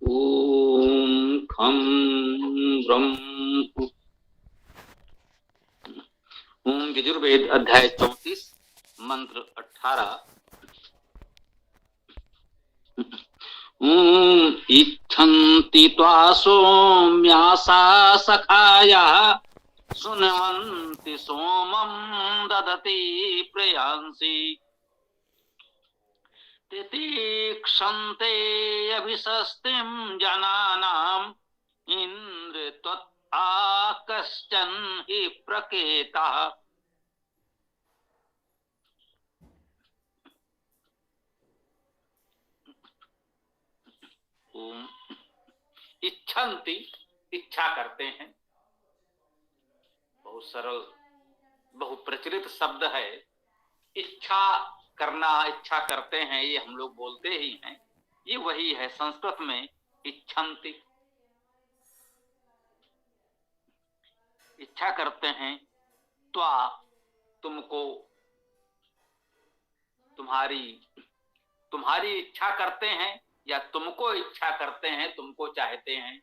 ओम खम ब्रह्म। ओम यजुर्वेद अध्याय 34 मंत्र 18। ओम इच्छन्ति त्वा सौम्यासा सखाया सुनवन्ति सोमं ददति प्रयांसि तितीक्षन्ते अभिषस्तिं जनानाम् इंद्र त्वत् आकश्चन हि प्रकेतः। ओम इच्छन्ति इच्छा करते हैं, बहुत सरल बहुत प्रचलित शब्द है। इच्छा करना, इच्छा करते हैं, ये हम लोग बोलते ही हैं। ये वही है संस्कृत में इच्छन्ति, इच्छा करते हैं। त्वा तुमको, तुम्हारी इच्छा करते हैं या तुमको इच्छा करते हैं, तुमको चाहते हैं।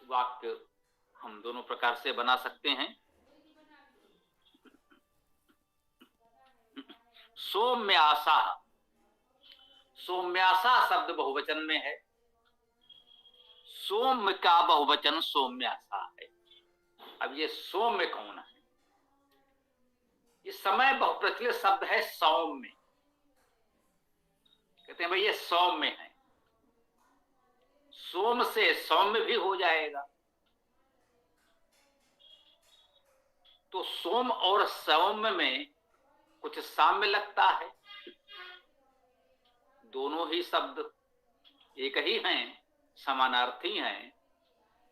वाक्य हम दोनों प्रकार से बना सकते हैं। सौम्यासा, सौम्यासा शब्द बहुवचन में है। सौम्य का बहुवचन सौम्यासा है। अब ये सौम्य कौन है? ये समय बहुप्रचलित शब्द है सौम्य। कहते हैं भाई ये सौम्य है। सोम से सौम्य भी हो जाएगा। तो सोम और सौम्य में कुछ साम्य लगता है। दोनों ही शब्द एक ही हैं, समानार्थी हैं।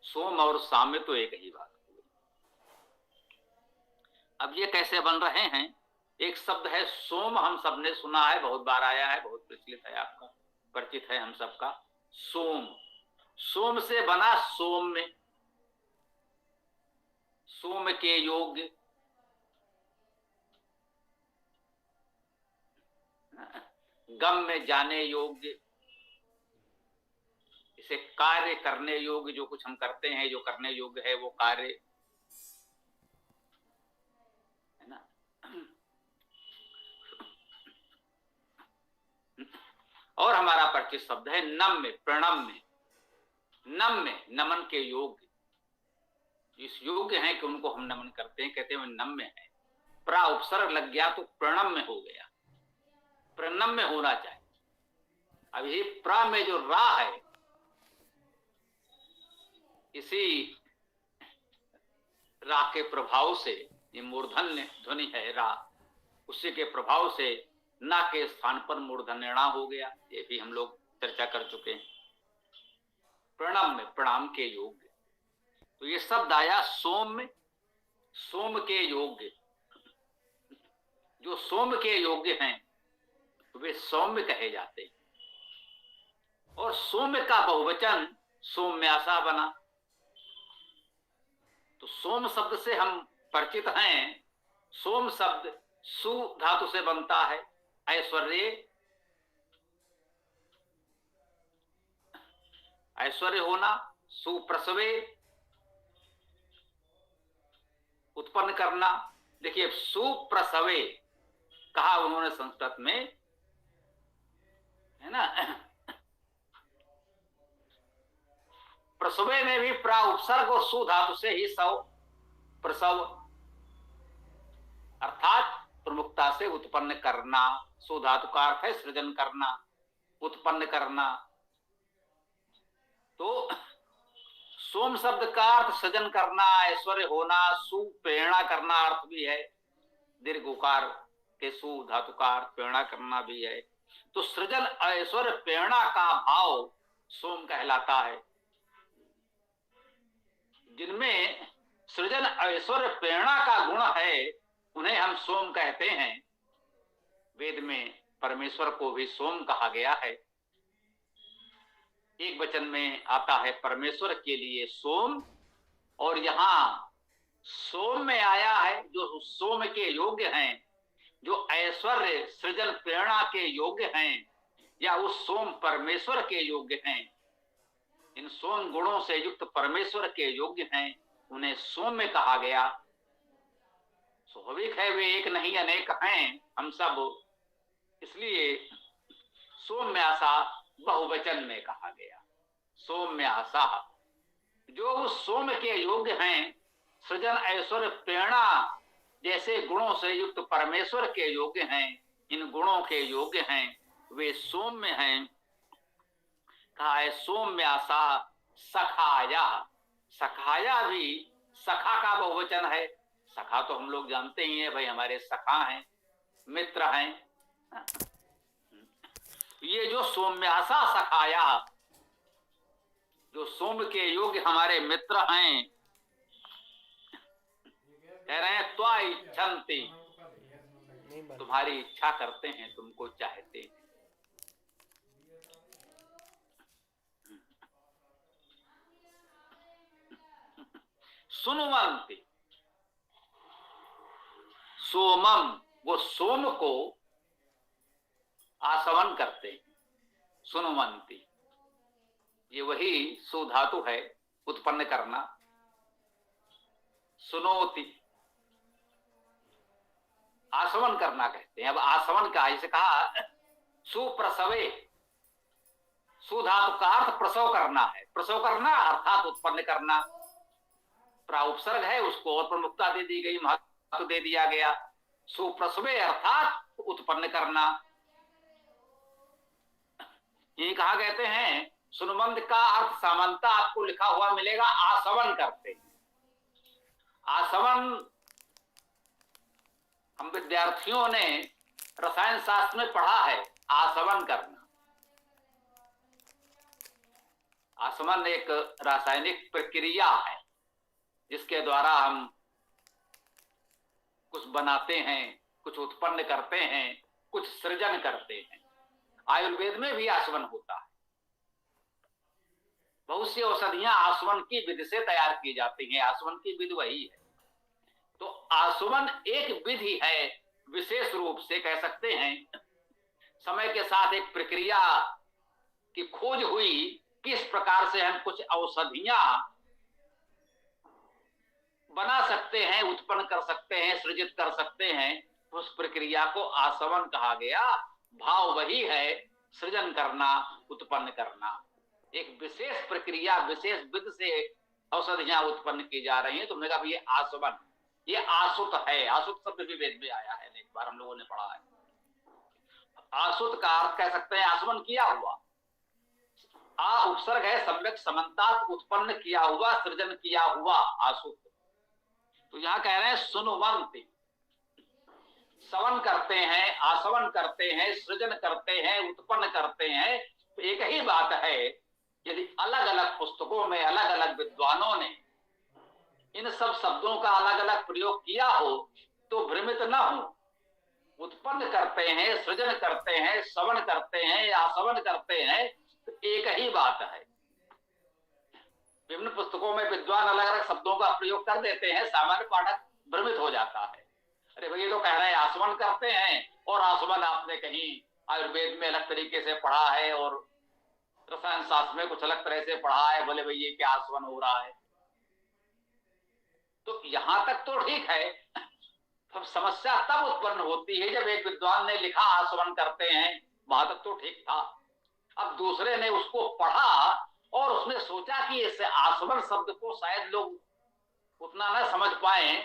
सोम और साम्य तो एक ही बात हुई। अब ये कैसे बन रहे हैं? एक शब्द है सोम, हम सबने सुना है, बहुत बार आया है, बहुत प्रचलित है, आपका परिचित है हम सबका। सोम, सोम से बना सौम्य, सोम के योग्य। गम में जाने योग्य, इसे कार्य करने योग्य। जो कुछ हम करते हैं, जो करने योग्य है वो कार्य है ना। और हमारा परिचित शब्द है नम्य, प्रणम्य। नम्य नमन के योग्य, इस योग्य है कि उनको हम नमन करते हैं, कहते हैं नम्य है। प्रा उपसर्ग लग गया तो प्रणम्य हो गया, प्रणम्य होना चाहिए। अब ये प्रा में जो रा है, इसी रा के प्रभाव से, ये मूर्धन्य ध्वनि है रा, उसी के प्रभाव से ना के स्थान पर मूर्धन्य णा हो गया। ये भी हम लोग चर्चा कर चुके हैं। प्रणम्य, प्रणाम के योग्य। तो ये शब्द आया सौम्य, सोम के योग्य। जो सोम के योग्य हैं वे सौम्य कहे जाते हैं। और सौम्य का बहुवचन सौम्यासा बना। तो सोम शब्द से हम परिचित हैं। सोम शब्द सु धातु से बनता है। ऐश्वर्य, ऐश्वर्य होना, सुप्रसवे, उत्पन्न करना। देखिए सुप्रसवे कहा उन्होंने संस्कृत में, है ना। प्रसवे में भी प्रा उपसर्ग और सु धातु से ही सव, प्रसव, अर्थात प्रमुखता से उत्पन्न करना। सु धातु का अर्थ है सृजन करना, उत्पन्न करना। तो सोम शब्द का अर्थ सृजन करना, ऐश्वर्य होना, सुप्रेरणा करना अर्थ भी है। दीर्घ उकार के सु धातु का अर्थ प्रेरणा करना भी है। तो सृजन, ऐश्वर्य, प्रेरणा का भाव सोम कहलाता है। जिनमें सृजन, ऐश्वर्य, प्रेरणा का गुण है उन्हें हम सोम कहते हैं। वेद में परमेश्वर को भी सोम कहा गया है। एक वचन में आता है परमेश्वर के लिए सोम, और यहां सोम में आया है जो सोम के योग्य हैं, जो ऐश्वर्य, सृजन, प्रेरणा के योग्य हैं, या उस सोम परमेश्वर के योग्य हैं। इन सोम गुणों से युक्त परमेश्वर के योग्य हैं, उन्हें सौम्य कहा गया। स्वाभाविक है वे एक नहीं अनेक हैं हम सब, इसलिए सौम्यासा बहुवचन में कहा गया। सौम्यासा, जो उस सौम्य के योग्य हैं, सृजन ऐश्वर्य प्रेरणा जैसे गुणों से युक्त परमेश्वर के योग्य हैं, इन गुणों के योग्य हैं, वे सौम्य हैं। कहा है सौम्यासा सखाया। सखाया भी सखा का बहुवचन है। सखा तो हम लोग जानते ही हैं भाई, हमारे सखा हैं, मित्र हैं। ये जो सौम्यासा सखाया, जो सौम्य के योग्य हमारे मित्र हैं, कह रहे हैं त्वा इच्छन्ति, तुम्हारी इच्छा करते हैं, तुमको चाहते हैं। सुनुवंती, सोमम, वो सोम को आसवन करते हैं। सुनुवंती, ये वही सुधातु है, उत्पन्न करना। सुनोति, आसवन करना कहते हैं। अब आसवन का इसे कहा सुप्रसवे, सुधातु का अर्थ प्रसव करना है। प्रसव करना अर्थात उत्पन्न करना। उपसर्ग है, उसको और प्रमुखता दे दी गई, महत्व दे दिया गया। सुप्रसवे अर्थात उत्पन्न करना। ये कहा कहते हैं सुनुबंध का अर्थ सामान्यता आपको लिखा हुआ मिलेगा आसवन करते हैं। आसवन हम विद्यार्थियों ने रसायन शास्त्र में पढ़ा है, आसवन करना। आसवन एक रासायनिक प्रक्रिया है जिसके द्वारा हम कुछ बनाते हैं, कुछ उत्पन्न करते हैं, कुछ सृजन करते हैं। आयुर्वेद में भी आसवन होता है। बहुत सी औषधियां आसवन की विधि से तैयार की जाती हैं। आसवन की विधि वही है। तो आसवन एक विधि है, विशेष रूप से कह सकते हैं समय के साथ एक प्रक्रिया की खोज हुई, किस प्रकार से हम कुछ औषधियां बना सकते हैं, उत्पन्न कर सकते हैं, सृजित कर सकते हैं। उस प्रक्रिया को आसवन कहा गया। भाव वही है, सृजन करना, उत्पन्न करना। एक विशेष प्रक्रिया, विशेष विधि से औषधियां उत्पन्न की जा रही हैं। तुमने कहा ये आसवन, ये आसुत है। आसुत शब्द भी वेद में आया है, एक बार हम लोगों ने पढ़ा है। आसुत का अर्थ कह सकते हैं आसवन किया हुआ। आ उपसर्ग है, सम्यक समन्ता, उत्पन्न किया हुआ, सृजन किया हुआ, आसुत। तो यहां कह रहे हैं सुनुवंती, सवन करते हैं, आसवन करते हैं, सृजन करते हैं, उत्पन्न करते हैं। तो एक ही बात है, यदि अलग अलग पुस्तकों में अलग अलग विद्वानों ने इन सब शब्दों का अलग अलग प्रयोग किया हो तो भ्रमित न हो। उत्पन्न करते हैं, सृजन करते हैं, सवन करते हैं, आसवन करते हैं, तो एक ही बात है। विभिन्न पुस्तकों में विद्वान अलग अलग शब्दों का प्रयोग कर देते हैं, सामान्य पाठक भ्रमित हो जाता है। अरे भैया तो कह रहे हैं आसवन करते हैं, और आसवन आपने कहीं आयुर्वेद में अलग तरीके से पढ़ा है और रसायन शास्त्र में कुछ अलग तरह से पढ़ा है, बोले भैया क्या आसवन हो रहा है। तो यहां तक तो ठीक है। तब समस्या तब उत्पन्न होती है जब एक विद्वान ने लिखा आसवन करते हैं, वहां तक तो ठीक था। अब दूसरे ने उसको पढ़ा और उसने सोचा कि इस आसवन शब्द को शायद लोग उतना न समझ पाए,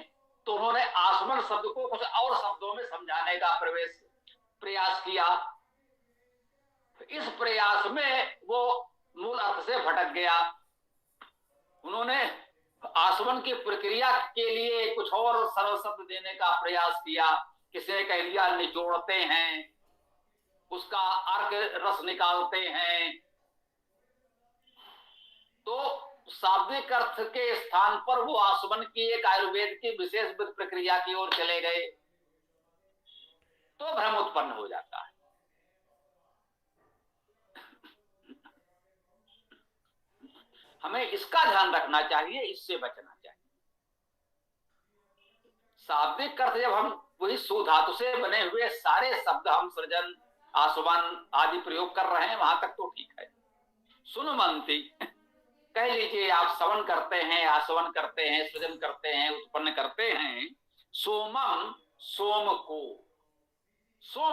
तो उन्होंने आसवन शब्द को कुछ और शब्दों में समझाने का प्रयास किया। इस प्रयास में वो मूल अर्थ से भटक गया। उन्होंने आसवन की प्रक्रिया के लिए कुछ और सरल शब्द देने का प्रयास किया। किसी ने कह दिया निचोड़ते हैं, उसका अर्क रस निकालते हैं। तो शाब्दिक अर्थ के स्थान पर वो आसवन की एक आयुर्वेद की विशेष प्रक्रिया की ओर चले गए, तो भ्रम उत्पन्न हो जाता है। हमें इसका ध्यान रखना चाहिए, इससे बचना चाहिए। शाब्दिक अर्थ जब हम वही सुधातु से बने हुए सारे शब्द हम सृजन, आसवन आदि प्रयोग कर रहे हैं, वहां तक तो ठीक है। सुनुमंती, कह लीजिए आप सवन करते हैं, आसवन करते हैं, सृजन करते हैं, उत्पन्न करते हैं। सोमम, सोम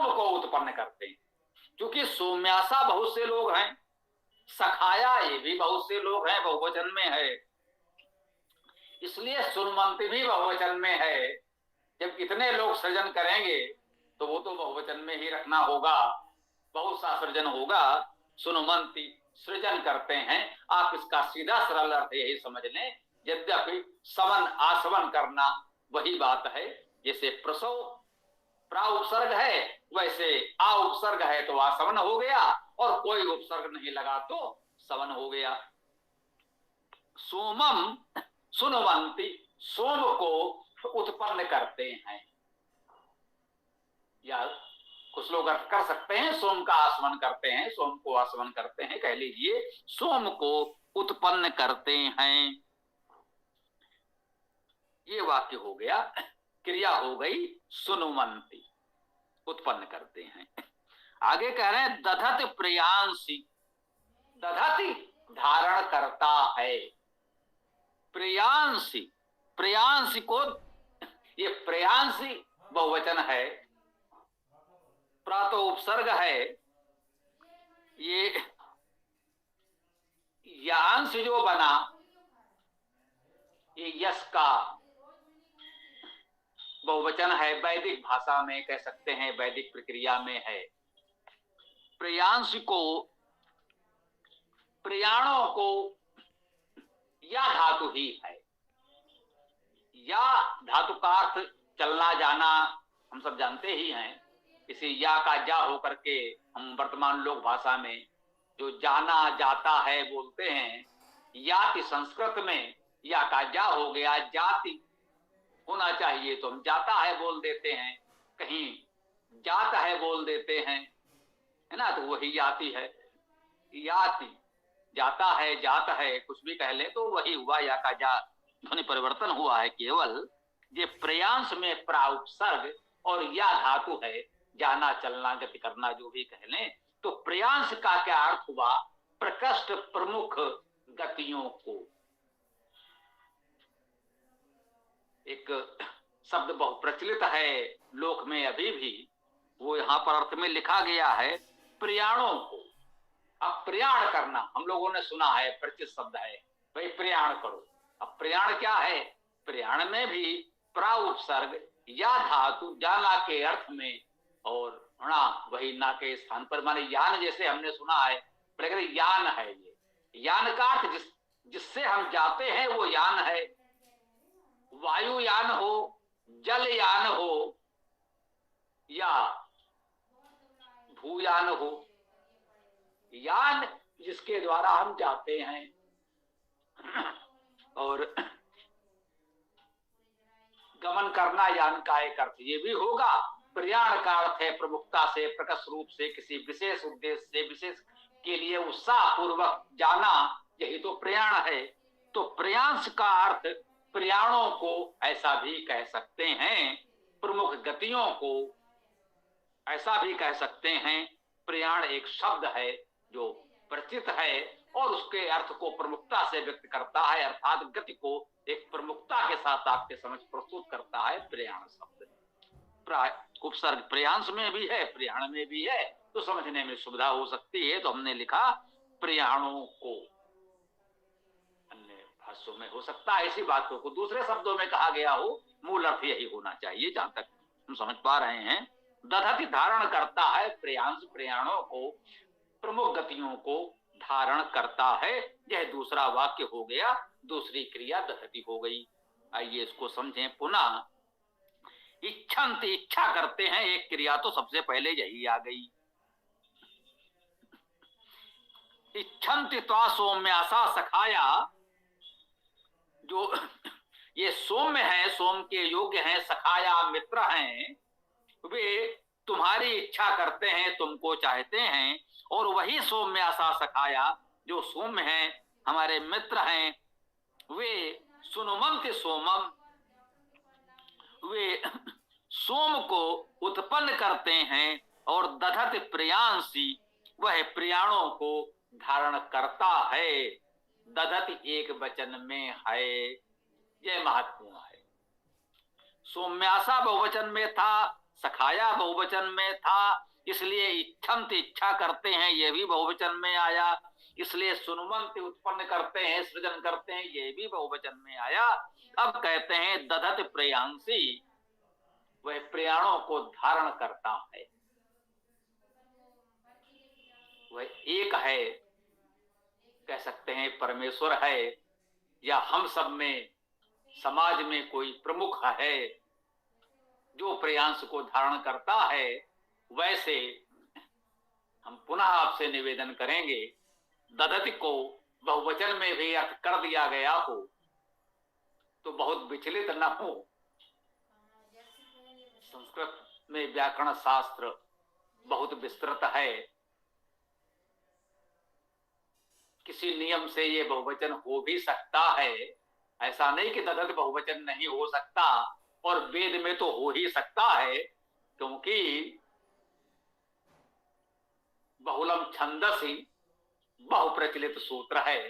को उत्पन्न करते हैं, क्योंकि सोम्यासा बहुत से लोग हैं, सखाया ये भी बहुत से लोग हैं, बहुवचन में है, इसलिए सुनमंत भी बहुवचन में है। जब इतने लोग सृजन करेंगे तो वो तो बहुवचन में ही रखना होगा, बहुत सा सृजन होगा। सुनमंती सृजन करते हैं, आप इसका सीधा सरल अर्थ यही समझ लें। यद्यपि सवन आसवन करना वही बात है, जैसे प्रसव प्रा उपसर्ग है, वैसे आ उपसर्ग है तो आसवन हो गया, और कोई उपसर्ग नहीं लगा तो सवन हो गया। सोमम सुनवंती, सोम को उत्पन्न करते हैं, या कुछ लोग अर्थ कर सकते हैं सोम का आसवन करते हैं, सोम को आसवन करते हैं, कह लीजिए सोम को उत्पन्न करते हैं। ये वाक्य हो गया, क्रिया हो गई सुनुवंती, उत्पन्न करते हैं। आगे कह रहे हैं दधत प्रियांसी, दधति धारण करता है, प्रियांसी, प्रियांसी को, ये प्रियांसी बहुवचन है, प्रातो उपसर्ग है, ये यांश जो बना ये यश का बहुवचन है, वैदिक भाषा में कह सकते हैं, वैदिक प्रक्रिया में है। प्रियांश को, प्रियाणों को, या धातु ही है, या धातु का अर्थ चलना जाना हम सब जानते ही हैं। इसी या का जा होकर के हम वर्तमान लोक भाषा में जो जाना जाता है बोलते हैं, याति संस्कृत में या का जा हो गया, जाति होना चाहिए तो हम जाता है बोल देते हैं, कहीं जात है बोल देते हैं, है ना, तो वही याति है, याति जाता है, जात है, कुछ भी कह ले तो वही हुआ, या का जा ध्वनि परिवर्तन हुआ है केवल। ये प्रयांश में प्रा उपसर्ग और या धातु है, जाना चलना गति करना जो भी कह लें, तो प्रयांश का क्या अर्थ हुआ, प्रकृष्ट प्रमुख गतियों को। एक शब्द बहुत प्रचलित है लोक में अभी भी, वो यहाँ पर अर्थ में लिखा गया है प्रयाणों को। अब प्रयाण करना हम लोगों ने सुना है, परिचित शब्द है, भाई प्रयाण करो। अब प्रयाण क्या है, प्रयाण में भी प्रा उपसर्ग या धातु जाना के अर्थ में, और ना वही ना के स्थान पर, माने यान जैसे हमने सुना है, यान है, ये यान का अर्थ जिससे हम जाते हैं वो यान है, वायुयान हो, जलयान हो, या भूयान हो, यान जिसके द्वारा हम जाते हैं। और गमन करना यान का एक अर्थ ये भी होगा। प्रयाण का अर्थ है प्रमुखता से, प्रकट रूप से, किसी विशेष उद्देश्य से, विशेष के लिए उत्साह पूर्वक जाना, यही तो प्रयाण है। तो प्रयांश का अर्थ प्रयाणों को ऐसा भी कह सकते हैं, प्रमुख गतियों को ऐसा भी कह सकते हैं। प्रयाण एक शब्द है जो परिचित है और उसके अर्थ को प्रमुखता से व्यक्त करता है, अर्थात गति को एक प्रमुखता के साथ आपके समझ प्रस्तुत करता है प्रयाण शब्द। उपसर्ग प्रयांश में भी है, प्रयाण में भी है, तो समझने में सुविधा हो सकती है, तो हमने लिखा प्रयाणों को। अन्य भाषाओं में हो सकता है इसी बातों को दूसरे शब्दों में कहा गया हो, मूल अर्थ यही होना चाहिए जहां तक हम समझ पा रहे हैं। दधति धारण करता है, प्रयांश प्रयाणों को, प्रमुख गतियों को धारण करता है। यह दूसरा वाक्य हो गया, दूसरी क्रिया दधति हो गई। आइए इसको समझें पुनः। इच्छन्ति इच्छा करते हैं, एक क्रिया तो सबसे पहले यही आ गई। इच्छन्ति त्वा सौम्यासा सखाया, जो ये सौम्य है, सोम के योग्य हैं, सखाया मित्र हैं, वे तुम्हारी इच्छा करते हैं, तुमको चाहते हैं। और वही सौम्यासा सखाया जो सौम्य हैं, हमारे मित्र हैं, वे सुनुमंत सोमम, वे सोम को उत्पन्न करते हैं। और दधत प्रियांसी, वह प्रियाणों को धारण करता है। दधति एक वचन में है, यह महत्वपूर्ण है। सौम्यासा बहुवचन में था, सखाया बहुवचन में था, इसलिए इच्छन्ति इच्छा करते हैं ये भी बहुवचन में आया, इसलिए सुनवंति उत्पन्न करते हैं सृजन करते हैं ये भी बहुवचन में आया। अब कहते हैं दधति प्रयांसी, वह प्रयाणों को धारण करता है, वह एक है, कह सकते हैं परमेश्वर है, या हम सब में समाज में कोई प्रमुख है जो प्रयांश को धारण करता है। वैसे हम पुनः आपसे निवेदन करेंगे, दधति को बहुवचन में भी अर्थ कर दिया गया हो तो बहुत विचलित न हो। संस्कृत में व्याकरण शास्त्र बहुत विस्तृत है, किसी नियम से ये बहुवचन हो भी सकता है, ऐसा नहीं कि दधति बहुवचन नहीं हो सकता, और वेद में तो हो ही सकता है, क्योंकि बहुलम छंदसी बहुप्रचलित सूत्र है।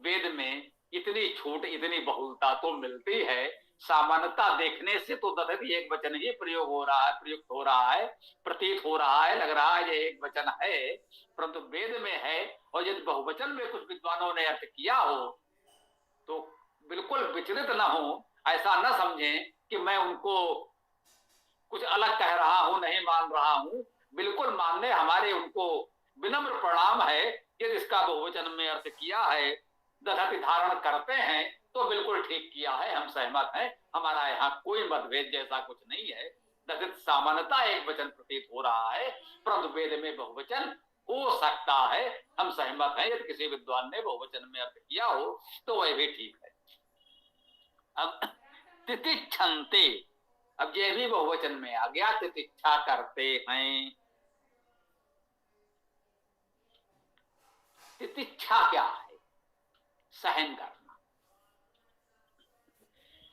वेद में इतनी छूट इतनी बहुलता तो मिलती है, सामान्यता देखने से तो दधति एक वचन ही प्रयोग हो रहा है, प्रयुक्त हो रहा है, प्रतीत हो रहा है, लग रहा है ये एक वचन है, परंतु वेद में है। और यदि बहुवचन में कुछ विद्वानों ने अर्थ किया हो तो बिल्कुल विचलित न हो, ऐसा न समझें कि मैं उनको कुछ अलग कह रहा हूं, नहीं मान रहा हूं, बिल्कुल मानने हमारे उनको विनम्र प्रणाम है। यदि इसका बहुवचन में अर्थ किया है, दधति धारण करते हैं, तो बिल्कुल ठीक किया है, हम सहमत हैं, हमारा यहाँ कोई मतभेद जैसा कुछ नहीं है। दधति सामान्यता एक वचन प्रतीत हो रहा है, परंतु वेद में बहुवचन हो सकता है, हम सहमत हैं। यदि किसी विद्वान ने बहुवचन में अर्थ किया हो तो वह भी ठीक है। अब तितिक्षन्ते, अब यह भी बहुवचन में आ गया, तितिक्षा करते हैं। तितिक्षा क्या है? सहन करना।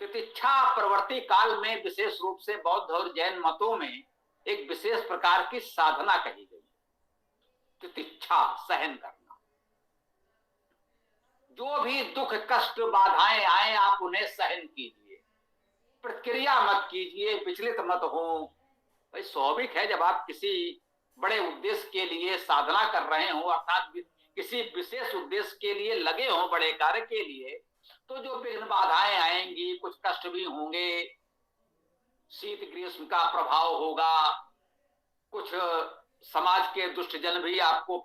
तितिक्षा प्रवृत्ति काल में विशेष रूप से बौद्ध और जैन मतों में एक विशेष प्रकार की साधना कही गई। तितिक्षा सहन करना, जो भी दुख कष्ट बाधाएं आए आप उन्हें सहन कीजिए, प्रतिक्रिया मत कीजिए, विचलित मत हो। भाई स्वाभाविक है, जब आप किसी बड़े उद्देश्य के लिए साधना कर रहे हो, अर्थात किसी विशेष उद्देश्य के लिए लगे हो, बड़े कार्य के लिए, तो जो विघ्न बाधाएं आएंगी, कुछ कष्ट भी होंगे, शीत ग्रीष्म का प्रभाव होगा, कुछ समाज के दुष्टजन भी आपको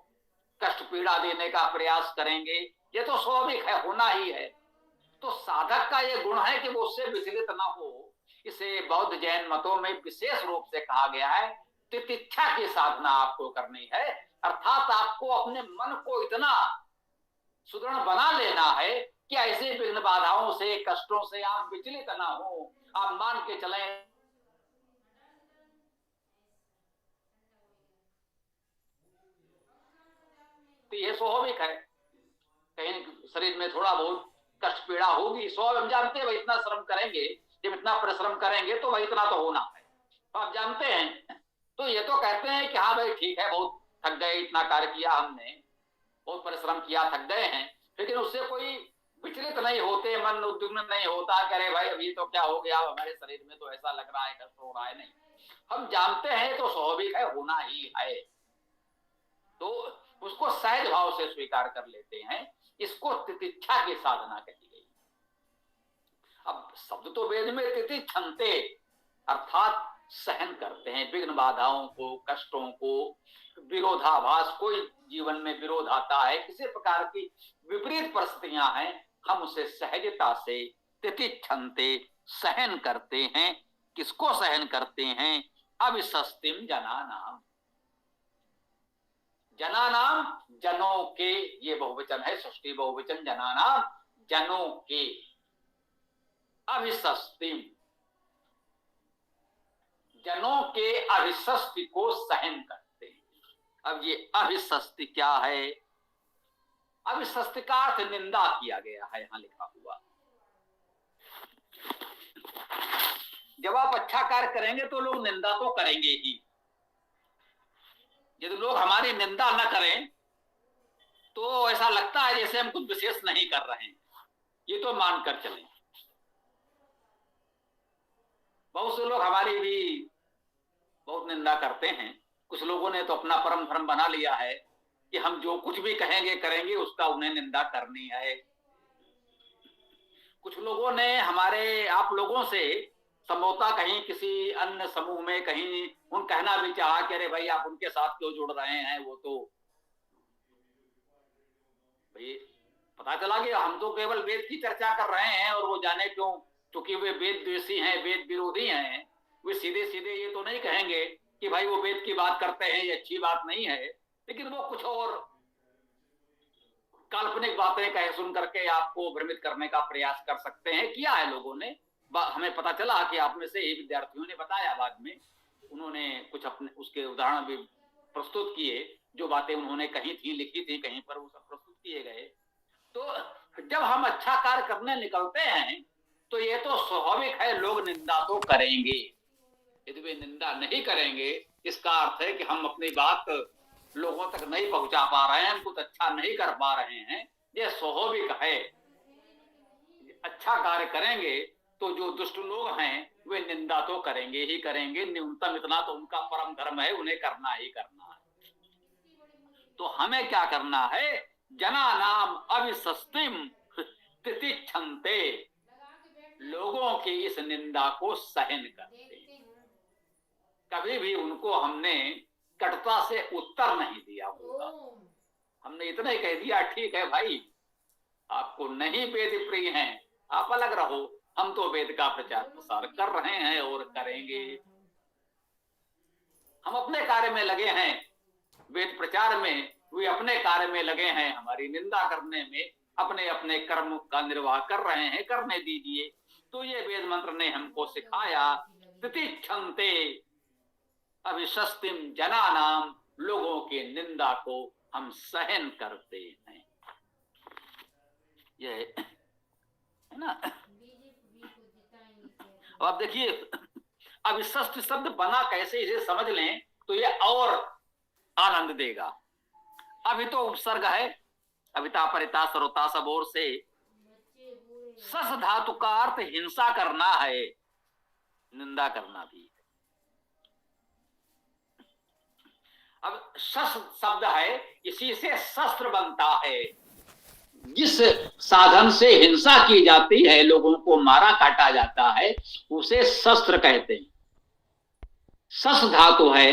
कष्ट पीड़ा देने का प्रयास करेंगे, ये तो स्वाभाविक है, होना ही है। तो साधक का ये गुण है कि वो उससे विचलित ना हो। इसे बौद्ध जैन मतों में विशेष रूप से कहा गया है, तितिक्षा की साधना आपको करनी है, अर्थात आपको अपने मन को इतना सुदृढ़ बना लेना है कि ऐसे विघ्न बाधाओं से कष्टों से आप विचलित ना हो। आप मान के चलें तो ये स्वाभाविक है, कहीं शरीर में थोड़ा बहुत कष्ट पीड़ा होगी, स्वाभाविक, हम जानते हैं भाई इतना श्रम करेंगे, जब इतना परिश्रम करेंगे तो भाई इतना तो होना है, तो आप जानते हैं। तो ये तो कहते हैं कि हाँ भाई ठीक है, बहुत थक गए, इतना कार्य किया हमने, बहुत परिश्रम किया, थक गए हैं, लेकिन उससे कोई विचलित नहीं होते, मन उद्विग्न नहीं होता, करे भाई अभी तो क्या हो गया, हमारे शरीर में तो ऐसा लग रहा है, कष्ट हो रहा है, नहीं, हम जानते हैं तो स्वाभाविक है, होना ही है, तो उसको सहज भाव से स्वीकार कर लेते हैं। इसको तितिक्षा की साधना कही गई। अब शब्द तो वेद में तितिक्षन्ते अर्थात सहन करते हैं, विघ्न बाधाओं को, कष्टों को, विरोधाभास, कोई जीवन में विरोध आता है, किसी प्रकार की विपरीत परिस्थितियां हैं, हम उसे सहजता से तितिक्षन्ते सहन करते हैं। किसको सहन करते हैं? अविशस्तिम जनानाम, जनानाम जनों के, ये बहुवचन है, षष्ठी बहुवचन, जनानाम जनों के, अविशस्तिम जनों के अभिशस्ति को सहन करते हैं। अब ये अभिशस्ति क्या है? अभिशस्ति का अर्थ निंदा किया गया है, यहां लिखा हुआ। जब आप अच्छा कार्य करेंगे तो लोग निंदा तो करेंगे ही, यदि लोग हमारी निंदा न करें तो ऐसा लगता है जैसे हम कुछ विशेष नहीं कर रहे हैं, ये तो मानकर चलें। बहुत से लोग हमारी भी बहुत निंदा करते हैं। कुछ लोगों ने तो अपना परम धर्म बना लिया है कि हम जो कुछ भी कहेंगे करेंगे उसका उन्हें निंदा करनी है। कुछ लोगों ने हमारे आप लोगों से संभवतः कहीं किसी अन्य समूह में कहीं उन कहना भी चाहा कि अरे भाई आप उनके साथ क्यों जुड़ रहे हैं, वो तो भाई पता चला कि हम तो केवल वेद की चर्चा कर रहे हैं और वो जाने क्यों, क्योंकि वे वेद द्वेषी हैं, वेद विरोधी हैं, वे सीधे सीधे ये तो नहीं कहेंगे कि भाई वो वेद की बात करते हैं, ये अच्छी बात नहीं है, लेकिन वो कुछ और काल्पनिक बातें कहे सुन करके आपको भ्रमित करने का प्रयास कर सकते हैं। किया है लोगों ने, हमें पता चला कि आप में से ही विद्यार्थियों ने बताया बाद में, उन्होंने कुछ अपने उसके उदाहरण भी प्रस्तुत किए, जो बातें उन्होंने कही थी, लिखी थी कहीं पर, वो सब प्रस्तुत किए गए। तो जब हम अच्छा कार्य करने निकलते हैं तो ये तो स्वाभाविक है, लोग निंदा तो करेंगे। यदि वे निंदा नहीं करेंगे इसका अर्थ है कि हम अपनी बात लोगों तक नहीं पहुंचा पा रहे हैं, हम कुछ अच्छा नहीं कर पा रहे हैं, ये स्वाभाविक है। अच्छा कार्य करेंगे तो जो दुष्ट लोग हैं वे निंदा तो करेंगे ही करेंगे, न्यूनतम इतना तो उनका परम धर्म है, उन्हें करना ही करना है। तो हमें क्या करना है, जना नाम अविसस्तिम तितिक्षन्ते, लोगों की इस निंदा को सहन करते, कभी भी उनको हमने कटुता से उत्तर नहीं दिया होगा। हमने इतना ही कह दिया ठीक है भाई, आपको नहीं वेद प्रिय हैं, आप अलग रहो, हम तो वेद का प्रचार प्रसार कर रहे हैं और करेंगे। हम अपने कार्य में लगे हैं, वेद प्रचार में, वे अपने कार्य में लगे हैं, हमारी निंदा करने में, अपने अपने कर्म का निर्वाह कर रहे हैं, करने दीजिए। तो ये वेद मंत्र ने हमको सिखाया, तितिक्षन्ते अभिशस्तिम जनानाम, लोगों के निंदा को हम सहन करते हैं। ये है ना। अब आप देखिए, अब इस शब्द बना कैसे, इसे समझ लें तो ये और आनंद देगा। अभी तो उपसर्ग है, अभिता परिता सरोता सब ओर से, सस धातु का अर्थ हिंसा करना है, निंदा करना भी। अब शस्त्र शब्द है, इसी से शस्त्र बनता है। जिस साधन से हिंसा की जाती है, लोगों को मारा काटा जाता है, उसे शस्त्र कहते हैं। शस धातु है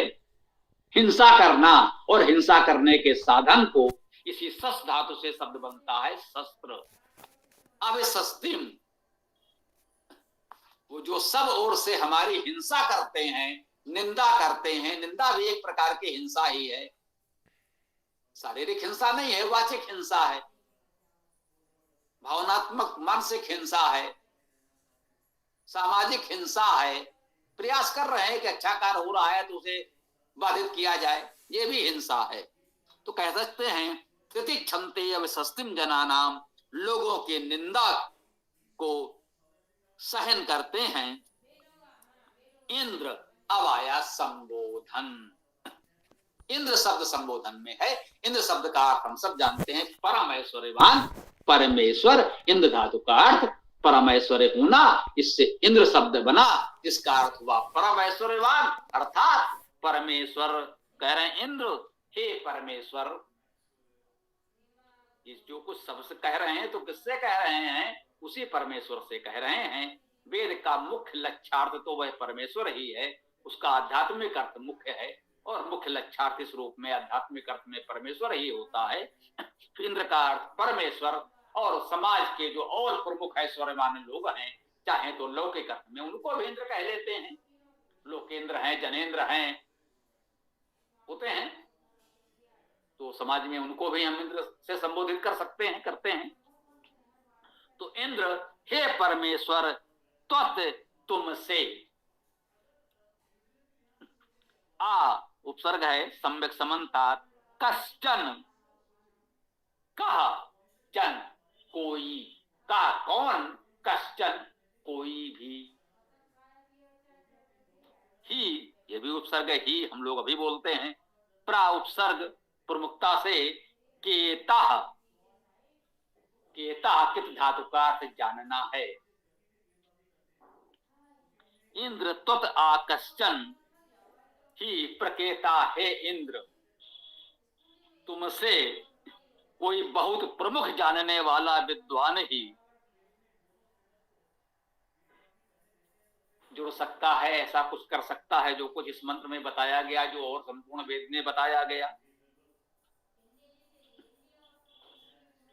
हिंसा करना, और हिंसा करने के साधन को इसी शस धातु से शब्द बनता है शस्त्र। अब सस्तिम, वो जो सब ओर से हमारी हिंसा करते हैं, निंदा करते हैं, निंदा भी एक प्रकार की हिंसा ही है, शारीरिक हिंसा नहीं है, वाचिक हिंसा है, भावनात्मक मानसिक हिंसा है, सामाजिक हिंसा है। प्रयास कर रहे हैं कि अच्छा कार्य हो रहा है तो उसे बाधित किया जाए, ये भी हिंसा है। तो कह सकते हैं तितिक्षन्ते अविसस्तिम जनानाम, लोगों के निंदा को सहन करते हैं। इंद्र अब आया संबोधन, इंद्र शब्द संबोधन में है। इंद्र शब्द का अर्थ हम सब जानते हैं, परमेश्वरवान, परमेश्वर। इंद्र धातु का अर्थ परमेश्वर होना, इससे इंद्र शब्द बना, जिसका अर्थ हुआ परमेश्वरवान, अर्थात परमेश्वर। कह रहे हैं इंद्र, हे परमेश्वर, इस जो कुछ सबसे कह रहे हैं तो किससे कह रहे हैं, उसी परमेश्वर से कह रहे हैं। वेद का मुख्य लक्ष्यार्थ तो वह परमेश्वर ही है, उसका आध्यात्मिक अर्थ मुख्य है, और मुख्य लक्ष्यार्थ इस रूप में आध्यात्मिक अर्थ में परमेश्वर ही होता है। इंद्र का अर्थ परमेश्वर, और समाज के जो और प्रमुख ऐश्वर्यवान लोग हैं, चाहे तो लौकिक अर्थ में उनको भी इंद्र कह लेते हैं, लोकेंद्र हैं, जनेंद्र हैं, होते हैं, तो समाज में उनको भी हम इंद्र से संबोधित कर सकते हैं, करते हैं। तो इंद्र, हे परमेश्वर, त्वत् तुमसे, आ उपसर्ग है सम्यक समन्ता, कश्चन, कहा, चन, कोई, का कौन, कश्चन, कोई भी, ही, ये भी उपसर्ग है, ही हम लोग अभी बोलते हैं। प्रा उपसर्ग प्रमुखता से केता, केता कित धातु का अर्थ जानना है। इंद्र त्वत आकश्चन ही प्रकेता है इंद्र, तुमसे कोई बहुत प्रमुख जानने वाला विद्वान ही जुड़ सकता है, ऐसा कुछ कर सकता है जो कुछ इस मंत्र में बताया गया, जो और संपूर्ण वेद में बताया गया।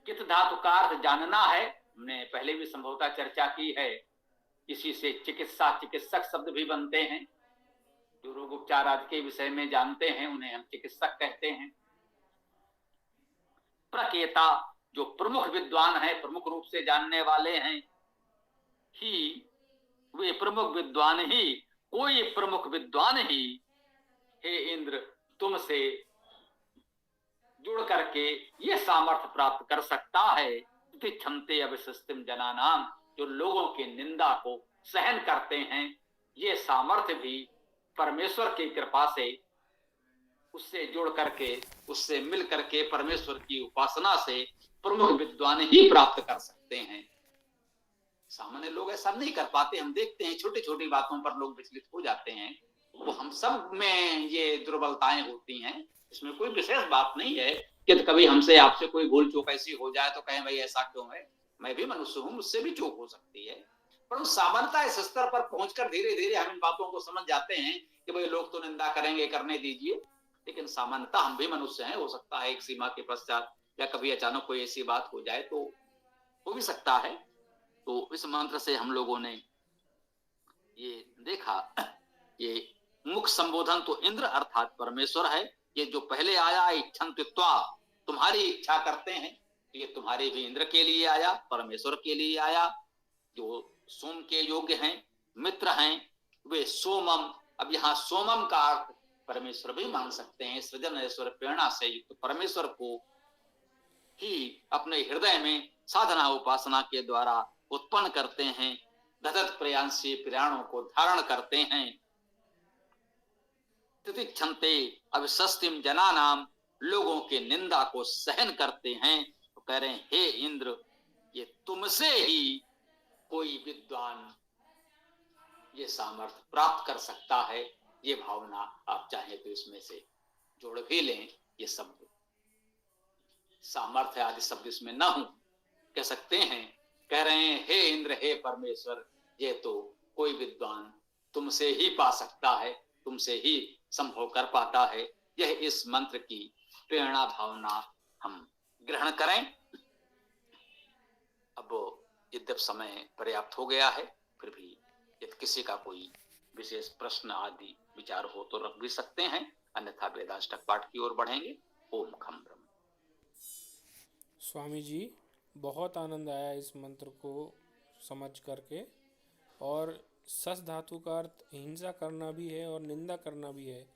कित धातु का अर्थ जानना है, हमने पहले भी संभवतः चर्चा की है। इसी से चिकित्सा, चिकित्सक शब्द भी बनते हैं। जो रोग उपचार आदि के विषय में जानते हैं उन्हें हम चिकित्सक कहते हैं। प्रकेता जो प्रमुख विद्वान है, प्रमुख रूप से जानने वाले हैं, ही वे प्रमुख विद्वान ही, कोई प्रमुख विद्वान ही हे इंद्र तुमसे जुड़ करके ये सामर्थ्य प्राप्त कर सकता है। क्षमते अविशिष्टिम जनानाम, जो लोगों की निंदा को सहन करते हैं, ये सामर्थ्य भी परमेश्वर की कृपा से, उससे जुड़ करके, उससे मिल करके परमेश्वर की उपासना से प्रमुख विद्वान ही प्राप्त कर सकते हैं। सामान्य लोग ऐसा नहीं कर पाते। हम देखते हैं छोटी छोटी बातों पर लोग विचलित हो जाते हैं। वो हम सब में ये दुर्बलताएं होती हैं, इसमें कोई विशेष बात नहीं है कि कभी हमसे आपसे कोई भूल चूक ऐसी हो जाए तो कहें भाई ऐसा क्यों है, मैं भी मनुष्य हूं, मुझसे भी चूक हो सकती है। पर सामान्यता इस स्तर पर पहुंचकर धीरे धीरे हम इन बातों को समझ जाते हैं कि भाई लोग तो निंदा करेंगे, करने दीजिए, लेकिन सामान्यता हम भी मनुष्य हैं। हो सकता है एक सीमा के पश्चात या कभी अचानक कोई ऐसी बात हो जाए, तो हो भी सकता है। तो इस मंत्र से हम लोगों ने ये देखा, ये मुख्य संबोधन तो इंद्र अर्थात परमेश्वर है। ये जो पहले आया इच्छन्त्वा, तुम्हारी इच्छा करते हैं, ये तुम्हारे भी इंद्र के लिए आया, परमेश्वर के लिए आया। जो सोम के योग्य हैं, मित्र हैं, वे सोमम। अब यहाँ सोमम का अर्थ परमेश्वर भी मान सकते हैं। सृजन ऐश्वर्य प्रेरणा से युक्त परमेश्वर को ही अपने हृदय में साधना उपासना के द्वारा उत्पन्न करते हैं। ददत प्रयांसी प्राणों को धारण करते हैं। तितिक्षन्ते अविशस्तिम जनानाम, लोगों के निंदा को सहन करते हैं। तो कह रहे हैं हे इंद्र, ये तुमसे ही कोई विद्वान ये सामर्थ्य प्राप्त कर सकता है। ये भावना आप चाहे तो इसमें से जोड़ भी लें। ये शब्द सामर्थ्य आदि शब्द इसमें ना हो, कह सकते हैं। कह रहे हैं हे इंद्र, हे परमेश्वर, ये तो कोई विद्वान तुमसे ही पा सकता है, तुमसे ही संभव कर पाता है। यह इस मंत्र की प्रेरणा भावना हम ग्रहण करें। अब यद्यप समय पर्याप्त हो गया है, फिर भी यदि किसी का कोई विशेष प्रश्न आदि विचार हो तो रख भी सकते हैं, अन्यथा वेदाष्टक पाठ की ओर बढ़ेंगे। ओम खम ब्रह्म। स्वामी जी, बहुत आनंद आया इस मंत्र को समझ करके। और सस धातु का अर्थ हिंसा करना भी है और निंदा करना भी है।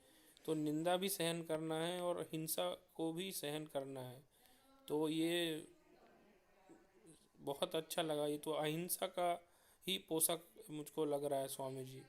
तो निंदा भी सहन करना है और हिंसा को भी सहन करना है। तो ये बहुत अच्छा लगा। ये तो अहिंसा का ही पोषक मुझको लग रहा है स्वामी जी।